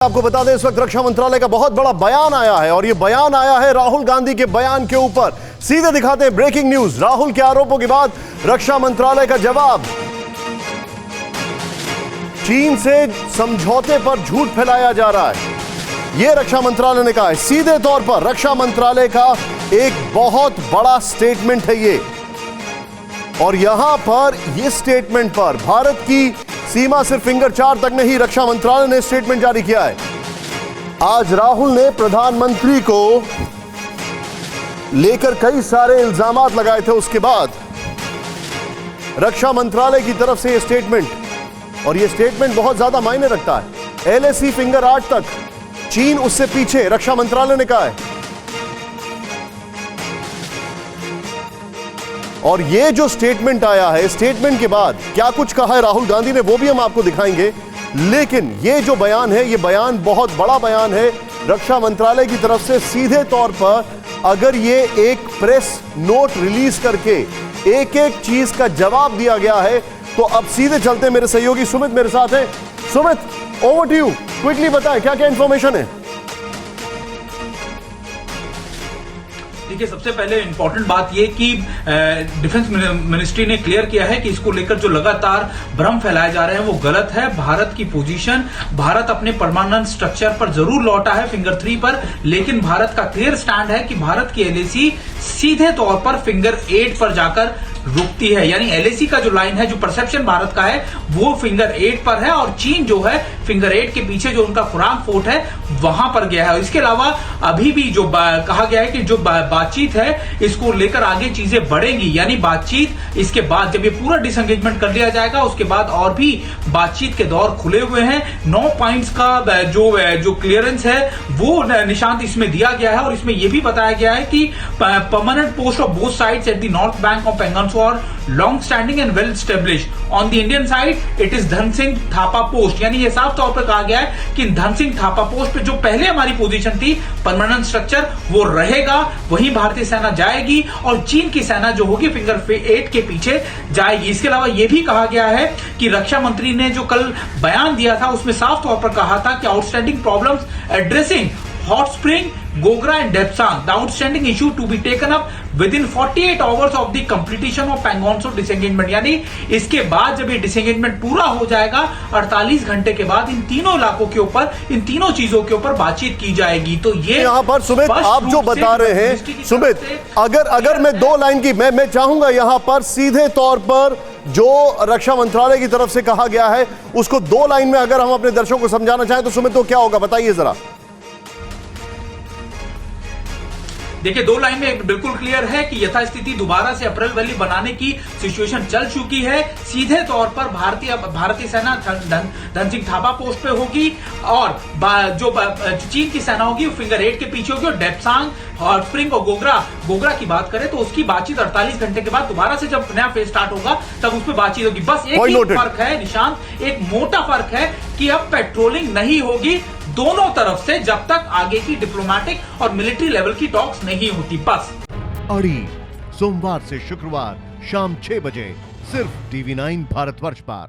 आपको बता दें इस वक्त रक्षा मंत्रालय का बहुत बड़ा बयान आया है और यह बयान आया है राहुल गांधी के बयान के ऊपर। सीधे दिखाते हैं ब्रेकिंग न्यूज। राहुल के आरोपों के बाद रक्षा मंत्रालय का जवाब। चीन से समझौते पर झूठ फैलाया जा रहा है, यह रक्षा मंत्रालय ने कहा है। सीधे तौर पर रक्षा मंत्रालय का एक बहुत बड़ा स्टेटमेंट है ये, और यहां पर यह स्टेटमेंट पर भारत की सीमा सिर्फ फिंगर 4 तक नहीं, रक्षा मंत्रालय ने स्टेटमेंट जारी किया है। आज राहुल ने प्रधानमंत्री को लेकर कई सारे इल्जामात लगाए थे, उसके बाद रक्षा मंत्रालय की तरफ से यह स्टेटमेंट, और यह स्टेटमेंट बहुत ज्यादा मायने रखता है। एलएसी फिंगर 8 तक, चीन उससे पीछे, रक्षा मंत्रालय ने कहा है। और ये जो स्टेटमेंट आया है, स्टेटमेंट के बाद क्या कुछ कहा है राहुल गांधी ने वो भी हम आपको दिखाएंगे, लेकिन ये जो बयान है, ये बयान बहुत बड़ा बयान है रक्षा मंत्रालय की तरफ से। सीधे तौर पर अगर ये एक प्रेस नोट रिलीज करके एक एक चीज का जवाब दिया गया है, तो अब सीधे चलते, मेरे सहयोगी सुमित मेरे साथ हैं। Sumit, over to you, quickly बताएं क्या क्या इंफॉर्मेशन है। देखिए, सबसे पहले इंपॉर्टेंट बात यह कि डिफेंस मिनिस्ट्री ने क्लियर किया है कि इसको लेकर जो लगातार भ्रम फैलाए जा रहे हैं वो गलत है। भारत की पोजीशन, भारत अपने परमानेंट स्ट्रक्चर पर जरूर लौटा है फिंगर 3 पर, लेकिन भारत का क्लियर स्टैंड है कि भारत की एलएसी सीधे तौर पर फिंगर 8 पर जाकर रुकती है। यानी एलएसी का जो लाइन है, जो परसेप्शन भारत का है, वो फिंगर 8 पर है, और चीन जो है फिंगर 8 के पीछे जो उनका खुरांग फोर्ट है वहां पर गया है। इसके अलावा अभी भी जो कहा गया है कि जो बातचीत है इसको लेकर आगे चीजें बढ़ेंगी, यानी बातचीत इसके बाद जब ये पूरा डिसएंगेजमेंट कर लिया जाएगा उसके बाद और भी बातचीत के दौर खुले हुए हैं। 9 पॉइंट्स का जो क्लियरेंस है वो निशांत इसमें दिया गया है, और इसमें यह भी बताया गया है कि permanent post of both sides at the north bank of Pangong और long standing and well established. On the Indian side it is Dhan Singh Thapa post, यानी ये साफ तौर पर कहा गया है कि धन सिंह थापा पोस्ट पे जो पहले हमारी पोजीशन थी परमानेंट स्ट्रक्चर, वो रहेगा, वहीं भारतीय सेना जाएगी और चीन की सेना जो होगी फिंगर 8 के पीछे जाएगी। इसके अलावा यह भी कहा गया है कि रक्षा मंत्री ने जो कल बयान दिया था उसमें साफ तौर पर कहा था कि outstanding problems addressing hot spring, Gogra and Depsang, the outstanding issue to be taken up within 48 hours of the completion of Pangong Tso disengagement। यानी इसके बाद जब ये डिसएंगेजमेंट पूरा हो जाएगा 48 घंटे के बाद इन तीनों इलाकों के ऊपर, इन तीनों चीजों के ऊपर बातचीत की जाएगी। तो ये यहाँ पर सुमित आप जो बता रहे हैं, सुमित अगर मैं 2 लाइन की मैं चाहूंगा यहाँ पर सीधे तौर पर जो रक्षा मंत्रालय की तरफ से कहा गया है उसको 2 लाइन में अगर हम अपने दर्शकों को समझाना चाहें तो सुमित, तो क्या होगा, बताइए जरा। देखिए, 2 लाइन में बिल्कुल क्लियर है कि यथास्थिति दोबारा से अप्रैल वैली बनाने की सिचुएशन चल चुकी है। सीधे तौर पर भारतीय सेना धन सिंह थापा पोस्ट पे होगी, और जो चीन की सेना होगी वो फिंगर 8 के पीछे होगी, और डेप्सांग, हॉट स्प्रिंग और गोगरा की बात करें तो उसकी बातचीत 48 घंटे के बाद दोबारा से जब नया फेज स्टार्ट होगा तब उस पर बातचीत होगी। बस एक ही फर्क है निशांत, एक मोटा फर्क है कि अब पेट्रोलिंग नहीं होगी दोनों तरफ से जब तक आगे की डिप्लोमेटिक और मिलिट्री लेवल की टॉक्स नहीं होती। बस अड़ी सोमवार से शुक्रवार शाम 6 बजे सिर्फ TV9 भारतवर्ष पर।